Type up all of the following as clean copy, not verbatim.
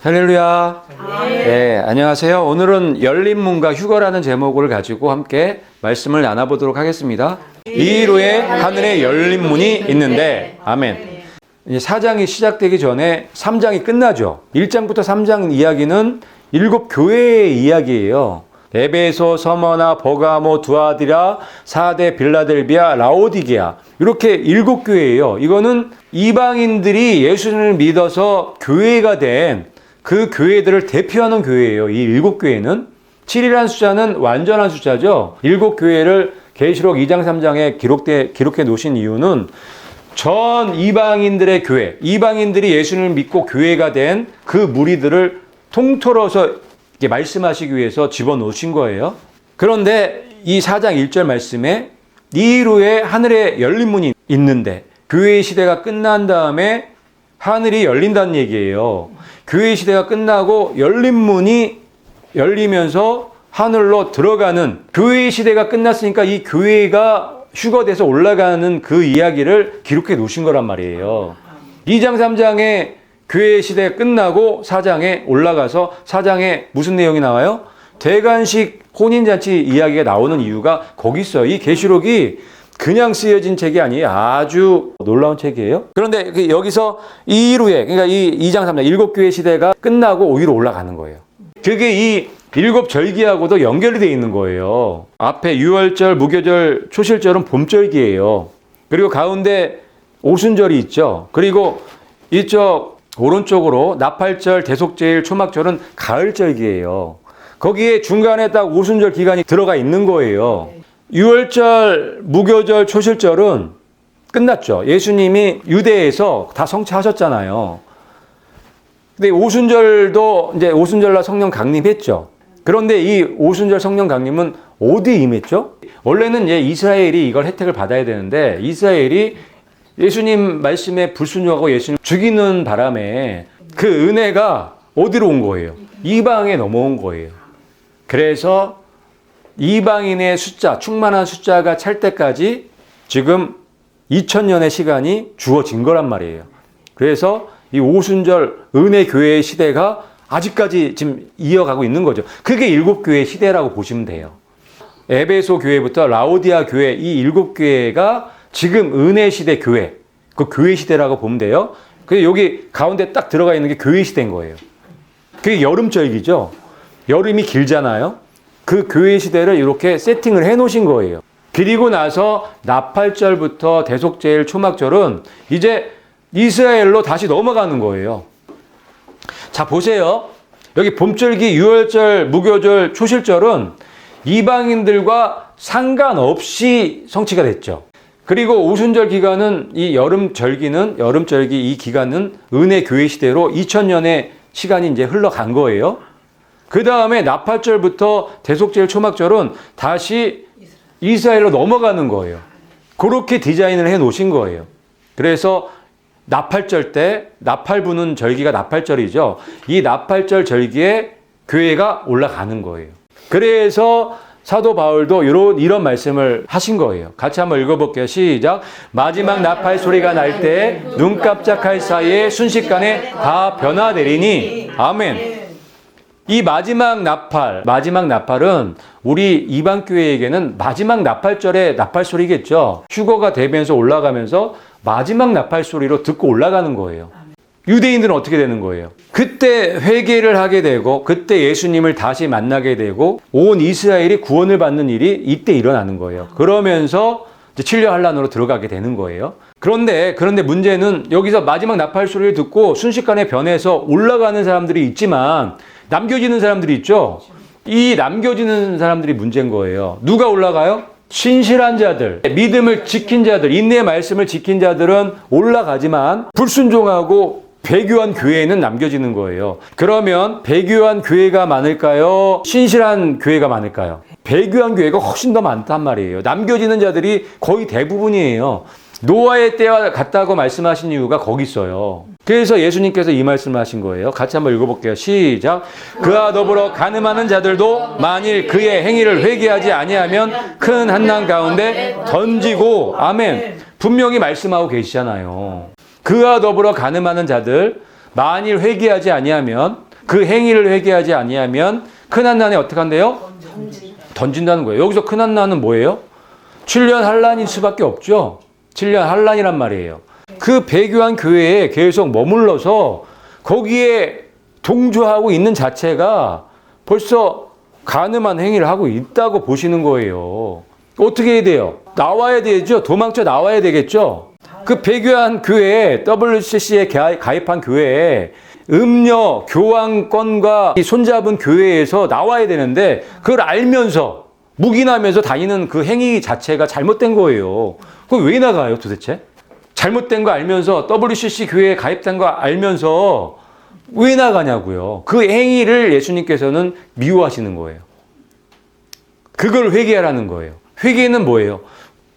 할렐루야. 네, 안녕하세요. 오늘은 열린 문과 휴거라는 제목을 가지고 함께 말씀을 나눠보도록 하겠습니다. 이루에 하늘에 열린 문이 있는데, 아멘. 이제 4장이 시작되기 전에 3장이 끝나죠. 1장부터 3장 이야기는 7교회의 이야기예요. 에베소, 서머나, 버가모, 두아디라, 사데, 빌라델비아, 라오디게아, 이렇게 7교회예요. 이거는 이방인들이 예수님을 믿어서 교회가 된 그 교회들을 대표하는 교회예요. 이 7교회는 7이라는 숫자는 완전한 숫자죠. 7교회를 계시록 2장 3장에 기록해 놓으신 이유는 전 이방인들의 교회, 이방인들이 예수님을 믿고 교회가 된 그 무리들을 통틀어서 이렇게 말씀하시기 위해서 집어넣으신 거예요. 그런데 이 4장 1절 말씀에 이루에 하늘에 열린 문이 있는데, 교회의 시대가 끝난 다음에 하늘이 열린다는 얘기예요. 교회의 시대가 끝나고 열린 문이 열리면서 하늘로 들어가는, 교회의 시대가 끝났으니까 이 교회가 휴거돼서 올라가는 그 이야기를 기록해 놓으신 거란 말이에요. 2장 3장에 교회의 시대가 끝나고 4장에 올라가서 4장에 무슨 내용이 나와요? 대관식 혼인잔치 이야기가 나오는 이유가 거기 있어요. 이 계시록이 그냥 쓰여진 책이 아니에요. 아주 놀라운 책이에요. 그런데 여기서 이루에, 그러니까 이 2장 3장 7교회 시대가 끝나고 위로 올라가는 거예요. 그게 이 7절기하고도 연결이 되어 있는 거예요. 앞에 유월절, 무교절, 초실절은 봄절기예요. 그리고 가운데 오순절이 있죠. 그리고 이쪽 오른쪽으로 나팔절, 대속제일, 초막절은 가을절기예요. 거기에 중간에 딱 오순절 기간이 들어가 있는 거예요. 유월절, 무교절, 초실절은 끝났죠. 예수님이 유대에서 다 성취하셨잖아요. 근데 오순절도 이제 오순절날 성령 강림했죠. 그런데 이 오순절 성령 강림은 어디에 임했죠? 원래는 이스라엘이 이걸 혜택을 받아야 되는데, 이스라엘이 예수님 말씀에 불순종하고 예수님 죽이는 바람에 그 은혜가 어디로 온 거예요? 이방에 넘어온 거예요. 그래서 이방인의 숫자, 충만한 숫자가 찰 때까지 지금 2000년의 시간이 주어진 거란 말이에요. 그래서 이 오순절 은혜 교회의 시대가 아직까지 지금 이어가고 있는 거죠. 그게 7교회 시대라고 보시면 돼요. 에베소 교회부터 라오디아 교회, 이 7교회가 지금 은혜 시대 교회, 그 교회 시대라고 보면 돼요. 그래서 여기 가운데 딱 들어가 있는 게 교회 시대인 거예요. 그게 여름절기죠. 여름이 길잖아요. 그 교회 시대를 이렇게 세팅을 해 놓으신 거예요. 그리고 나서 나팔절부터 대속제일, 초막절은 이제 이스라엘로 다시 넘어가는 거예요. 자, 보세요. 여기 봄절기, 유월절, 무교절, 초실절은 이방인들과 상관없이 성취가 됐죠. 그리고 오순절 기간은 이 여름절기 이 기간은 은혜 교회 시대로 2000년의 시간이 이제 흘러간 거예요. 그 다음에 나팔절부터 대속제일, 초막절은 다시 이스라엘로 넘어가는 거예요. 그렇게 디자인을 해 놓으신 거예요. 그래서 나팔절 때, 나팔 부는 절기가 나팔절이죠. 이 나팔절 절기에 교회가 올라가는 거예요. 그래서 사도 바울도 이런 말씀을 하신 거예요. 같이 한번 읽어볼게요. 시작. 마지막 나팔 소리가 날 때 눈 깜짝할 사이에 순식간에 다 변화되리니. 아멘. 이 마지막 나팔은 우리 이방교회에게는 마지막 나팔절의 나팔 소리겠죠. 휴거가 되면서 올라가면서 마지막 나팔 소리로 듣고 올라가는 거예요. 유대인들은 어떻게 되는 거예요? 그때 회개를 하게 되고, 그때 예수님을 다시 만나게 되고, 온 이스라엘이 구원을 받는 일이 이때 일어나는 거예요. 그러면서 이제 7년 환란으로 들어가게 되는 거예요. 그런데 문제는 여기서 마지막 나팔 소리를 듣고 순식간에 변해서 올라가는 사람들이 있지만, 남겨지는 사람들이 있죠. 이 남겨지는 사람들이 문제인 거예요. 누가 올라가요? 신실한 자들, 믿음을 지킨 자들, 인내의 말씀을 지킨 자들은 올라가지만 불순종하고 배교한 교회에는 남겨지는 거예요. 그러면 배교한 교회가 많을까요? 신실한 교회가 많을까요? 배교한 교회가 훨씬 더 많단 말이에요. 남겨지는 자들이 거의 대부분이에요. 노아의 때와 같다고 말씀하신 이유가 거기 있어요. 그래서 예수님께서 이 말씀을 하신 거예요. 같이 한번 읽어볼게요. 시작. 그와 더불어 간음하는 자들도 만일 그의 행위를 회개하지 아니하면 큰 한난 가운데 던지고. 아멘. 분명히 말씀하고 계시잖아요. 그와 더불어 간음하는 자들 만일 회개하지 아니하면 그 행위를 회개하지 아니하면 큰한난에 어떻게 한대요? 던진다는 거예요. 여기서 큰한난은 뭐예요? 7년 한란일 수밖에 없죠. 7년 한란이란 말이에요. 그 배교한 교회에 계속 머물러서 거기에 동조하고 있는 자체가 벌써 간음한 행위를 하고 있다고 보시는 거예요. 어떻게 해야 돼요? 나와야 되죠. 도망쳐 나와야 되겠죠. 그 배교한 교회에, WCC에 가입한 교회에 음녀 교환권과 손잡은 교회에서 나와야 되는데 그걸 알면서 묵인하면서 다니는 그 행위 자체가 잘못된 거예요. 그럼 왜 나가요 도대체? 잘못된 거 알면서 WCC 교회에 가입된 거 알면서 왜 나가냐고요. 그 행위를 예수님께서는 미워하시는 거예요. 그걸 회개하라는 거예요. 회개는 뭐예요?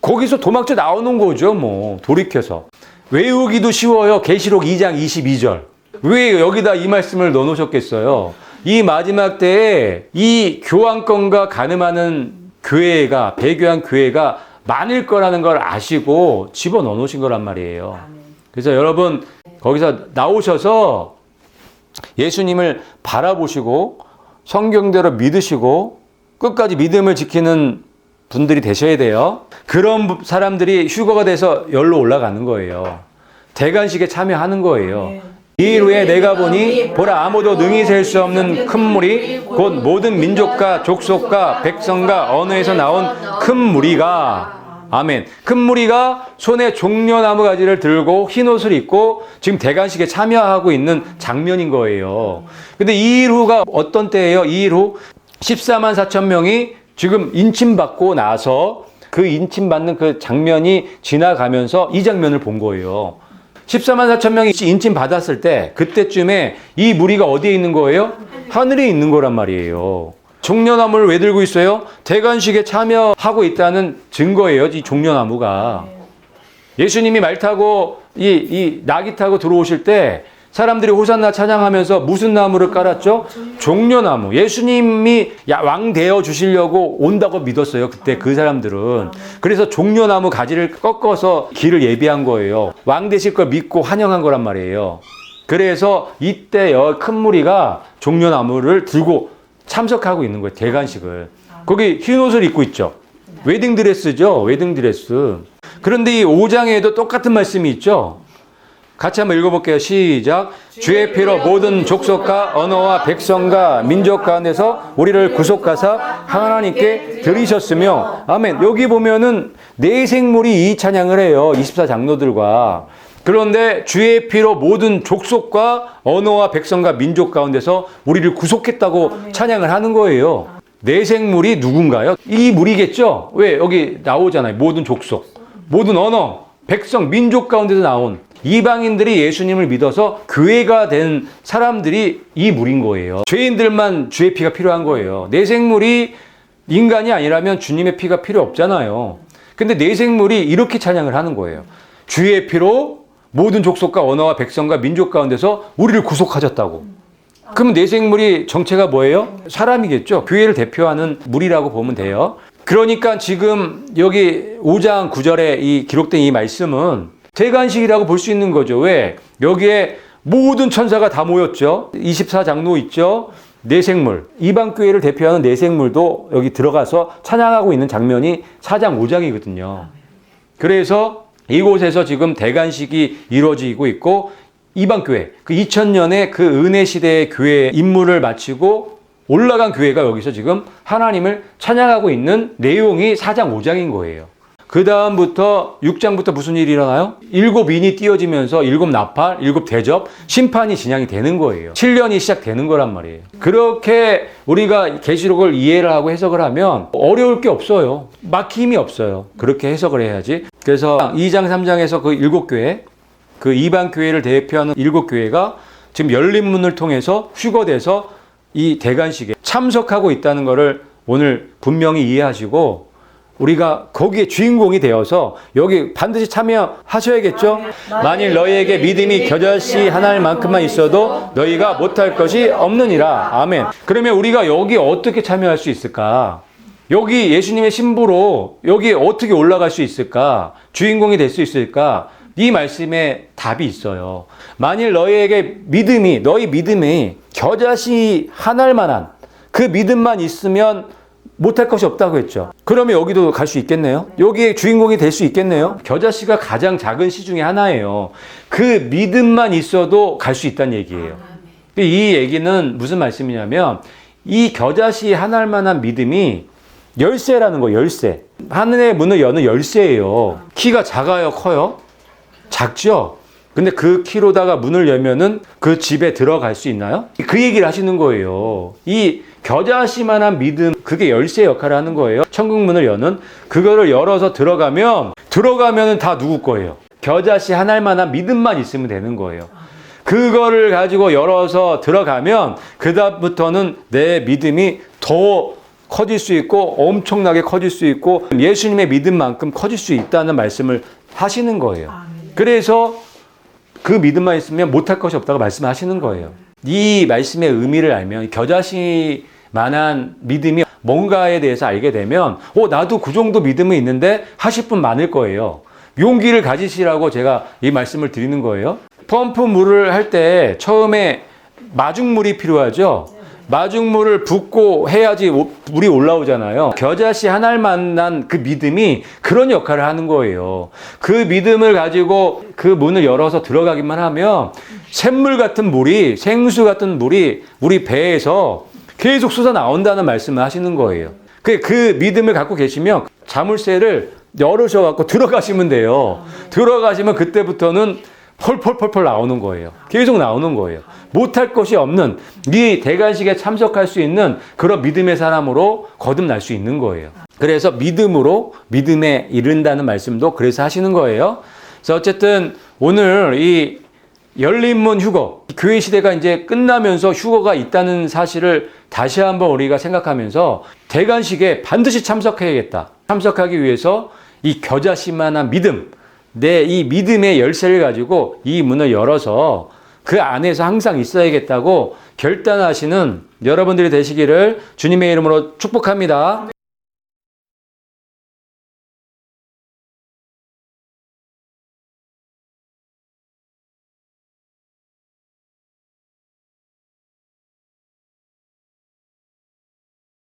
거기서 도망쳐 나오는 거죠. 뭐 돌이켜서. 외우기도 쉬워요. 계시록 2장 22절. 왜 여기다 이 말씀을 넣어놓으셨겠어요? 이 마지막 때에 이 교환권과 간음하는 교회가, 배교한 교회가 많을 거라는 걸 아시고 집어넣어 놓으신 거란 말이에요. 그래서 여러분 거기서 나오셔서 예수님을 바라보시고 성경대로 믿으시고 끝까지 믿음을 지키는 분들이 되셔야 돼요. 그런 사람들이 휴거가 돼서 열로 올라가는 거예요. 대관식에 참여하는 거예요. 이 일 후에 내가 보니 보라 아무도 능히 셀 수 없는 큰 무리 곧 모든 민족과 족속과 백성과 언어에서 나온 큰 무리가 아멘. 큰 무리가 손에 종려나무 가지를 들고 흰 옷을 입고 지금 대관식에 참여하고 있는 장면인 거예요. 근데 이 일 후가 어떤 때예요? 이 일 후 14만 4천 명이 지금 인침받고 나서 그 인침받는 그 장면이 지나가면서 이 장면을 본 거예요. 14만 4천 명이 인침 받았을 때 그때쯤에 이 무리가 어디에 있는 거예요? 하늘에 있는 거란 말이에요. 종려나무를 왜 들고 있어요? 대관식에 참여하고 있다는 증거예요. 이 종려나무가. 예수님이 말 타고 이 나귀 타고 들어오실 때 사람들이 호산나 찬양하면서 무슨 나무를 깔았죠? 종려나무. 예수님이 왕 되어 주시려고 온다고 믿었어요. 그때 그 사람들은. 그래서 종려나무 가지를 꺾어서 길을 예비한 거예요. 왕 되실 걸 믿고 환영한 거란 말이에요. 그래서 이때 큰 무리가 종려나무를 들고 참석하고 있는 거예요. 대관식을. 거기 흰 옷을 입고 있죠. 웨딩드레스죠. 웨딩드레스. 그런데 이 5장에도 똑같은 말씀이 있죠. 같이 한번 읽어볼게요. 시작. 주의 피로 모든 족속과 언어와 백성과 민족 가운데서 우리를 구속하사 하나님께 드리셨으며 아멘. 여기 보면은 네 생물이 이 찬양을 해요. 24장로들과. 그런데 주의 피로 모든 족속과 언어와 백성과 민족 가운데서 우리를 구속했다고 찬양을 하는 거예요. 네 생물이 누군가요? 이 무리겠죠? 왜? 여기 나오잖아요. 모든 족속, 모든 언어, 백성, 민족 가운데서 나온 이방인들이 예수님을 믿어서 교회가 된 사람들이 이 무리인 거예요. 죄인들만 주의 피가 필요한 거예요. 내 생물이 인간이 아니라면 주님의 피가 필요 없잖아요. 근데 내 생물이 이렇게 찬양을 하는 거예요. 주의 피로 모든 족속과 언어와 백성과 민족 가운데서 우리를 구속하셨다고. 그러면 내 생물이 정체가 뭐예요? 사람이겠죠. 교회를 대표하는 무리라고 보면 돼요. 그러니까 지금 여기 5장 9절에 이 기록된 이 말씀은 대관식이라고 볼 수 있는 거죠. 왜? 여기에 모든 천사가 다 모였죠. 24장로 있죠. 내생물, 이방교회를 대표하는 내생물도 여기 들어가서 찬양하고 있는 장면이 4장 5장이거든요. 그래서 이곳에서 지금 대관식이 이루어지고 있고 이방교회, 그 2000년의 그 은혜 시대의 교회 임무를 마치고 올라간 교회가 여기서 지금 하나님을 찬양하고 있는 내용이 4장 5장인 거예요. 그 다음부터 6장부터 무슨 일이 일어나요? 7인이 띄어지면서 7나팔, 7대접, 심판이 진행이 되는 거예요. 7년이 시작되는 거란 말이에요. 그렇게 우리가 계시록을 이해를 하고 해석을 하면 어려울 게 없어요. 막힘이 없어요. 그렇게 해석을 해야지. 그래서 2장, 3장에서 그 7교회, 그 이방교회를 대표하는 7교회가 지금 열린 문을 통해서 휴거돼서 이 대관식에 참석하고 있다는 것을 오늘 분명히 이해하시고 우리가 거기에 주인공이 되어서 여기 반드시 참여하셔야겠죠? 만일 너희에게 믿음이 겨자씨 하나만큼만 있어도 너희가 못할 것이 없느니라. 아멘. 그러면 우리가 여기 어떻게 참여할 수 있을까? 여기 예수님의 신부로 여기 어떻게 올라갈 수 있을까? 주인공이 될 수 있을까? 이 말씀에 답이 있어요. 만일 너희 믿음이 겨자씨 하나일 만한 그 믿음만 있으면 못할 것이 없다고 했죠. 그러면 여기도 갈 수 있겠네요. 여기에 주인공이 될 수 있겠네요. 겨자씨가 가장 작은 씨 중에 하나예요. 그 믿음만 있어도 갈 수 있다는 얘기예요. 이 얘기는 무슨 말씀이냐면 이 겨자씨 하나일 만한 믿음이 열쇠라는 거예요. 열쇠. 하늘의 문을 여는 열쇠예요. 키가 작아요? 커요? 작죠? 근데 그 키로다가 문을 열면은 그 집에 들어갈 수 있나요? 그 얘기를 하시는 거예요. 이 겨자씨만한 믿음, 그게 열쇠 역할을 하는 거예요. 천국 문을 여는 그거를 열어서 들어가면은 다 누구 거예요? 겨자씨 하나만한 믿음만 있으면 되는 거예요. 그거를 가지고 열어서 들어가면 그다음부터는 내 믿음이 더 커질 수 있고 엄청나게 커질 수 있고 예수님의 믿음만큼 커질 수 있다는 말씀을 하시는 거예요. 그래서 그 믿음만 있으면 못할 것이 없다고 말씀하시는 거예요. 이 말씀의 의미를 알면 겨자씨만한 믿음이 뭔가에 대해서 알게 되면 나도 그 정도 믿음이 있는데 하실 분 많을 거예요. 용기를 가지시라고 제가 이 말씀을 드리는 거예요. 펌프 물을 할 때 처음에 마중물이 필요하죠. 마중물을 붓고 해야지 물이 올라오잖아요. 겨자씨 하나를 만난 그 믿음이 그런 역할을 하는 거예요. 그 믿음을 가지고 그 문을 열어서 들어가기만 하면 샘물 같은 물이, 생수 같은 물이 우리 배에서 계속 쏟아 나온다는 말씀을 하시는 거예요. 그 믿음을 갖고 계시면 자물쇠를 열으셔갖고 들어가시면 돼요. 들어가시면 그때부터는 펄펄펄펄 나오는 거예요. 계속 나오는 거예요. 못할 것이 없는 이 대관식에 참석할 수 있는 그런 믿음의 사람으로 거듭날 수 있는 거예요. 그래서 믿음에 이른다는 말씀도 그래서 하시는 거예요. 그래서 어쨌든 오늘 이 열린문 휴거, 교회 시대가 이제 끝나면서 휴거가 있다는 사실을 다시 한번 우리가 생각하면서 대관식에 반드시 참석해야겠다. 참석하기 위해서 이 겨자씨만한 믿음, 내 이 믿음의 열쇠를 가지고 이 문을 열어서 그 안에서 항상 있어야겠다고 결단하시는 여러분들이 되시기를 주님의 이름으로 축복합니다.